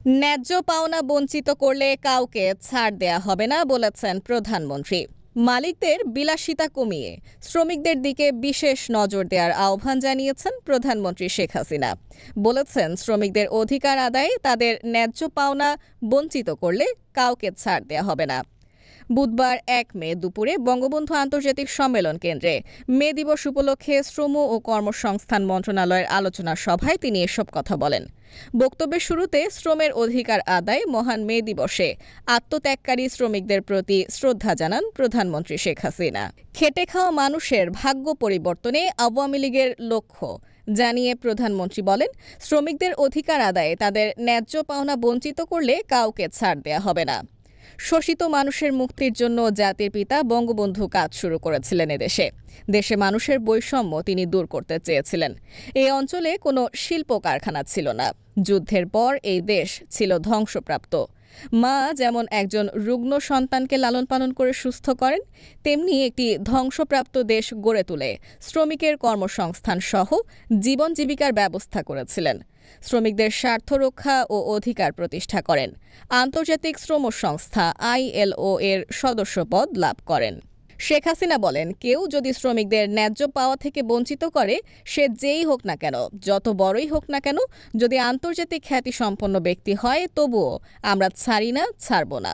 ন্যায্য পাওনা বঞ্চিত করলে কাউকে ছাড় দেয়া হবে না বলেছেন প্রধানমন্ত্রী। মালিকদের বিলাসিতা কমিয়ে শ্রমিকদের দিকে বিশেষ নজর দেওয়ার আহ্বান জানিয়েছেন প্রধানমন্ত্রী শেখ হাসিনা। বলেছেন, শ্রমিকদের অধিকার আদায়ে তাদের ন্যায্য পাওনা বঞ্চিত করলে কাউকে ছাড় দেয়া হবে না। বুধবার ১ মে দুপুরে বঙ্গবন্ধু আন্তর্জাতিক সম্মেলন কেন্দ্রে মে দিবস উপলক্ষে শ্রম ও কর্মসংস্থান মন্ত্রণালয়ের আলোচনা সভায় তিনি এসব কথা বলেন। বক্তব্যের শুরুতে শ্রমের অধিকার আদায় মহান মে দিবসে আত্মত্যাগকারী শ্রমিকদের প্রতি শ্রদ্ধা জানান প্রধানমন্ত্রী শেখ হাসিনা। খেটে খাওয়া মানুষের ভাগ্য পরিবর্তনে আওয়ামী লীগের লক্ষ্য জানিয়ে প্রধানমন্ত্রী বলেন, শ্রমিকদের অধিকার আদায়ে তাদের ন্যায্য পাওনা বঞ্চিত করলে কাউকে ছাড় দেয়া হবে না। শোষিত মানুষের মুক্তির জন্য জাতির পিতা বঙ্গবন্ধু কাজ শুরু করেছিলেন। দেশে মানুষের বৈষম্য তিনি দূর করতে চেয়েছিলেন। এই অঞ্চলে কোনো শিল্প কারখানা ছিল না। যুদ্ধের পর এই দেশ ছিল ধ্বংসপ্রাপ্ত। মা যেমন একজন রুগ্ন সন্তানকে লালন পালন করে সুস্থ করেন, তেমনি একটি ধ্বংসপ্রাপ্ত দেশ গড়ে তুলে শ্রমিকের কর্মসংস্থান সহ জীবন জীবিকার ব্যবস্থা করেছিলেন। শ্রমিকদের স্বার্থ রক্ষা ও অধিকার প্রতিষ্ঠা করেন। আন্তর্জাতিক শ্রম সংস্থা ILO এর সদস্যপদ লাভ করেন। শেখ হাসিনা বলেন, কেউ যদি শ্রমিকদের ন্যায্য পাওয়া থেকে বঞ্চিত করে, সে যেই হোক না কেন, যত বড়ই হোক না কেন, যদি আন্তর্জাতিক খ্যাতিসম্পন্ন ব্যক্তি হয়, তবুও আমরা ছাড়ি না, ছাড়ব না।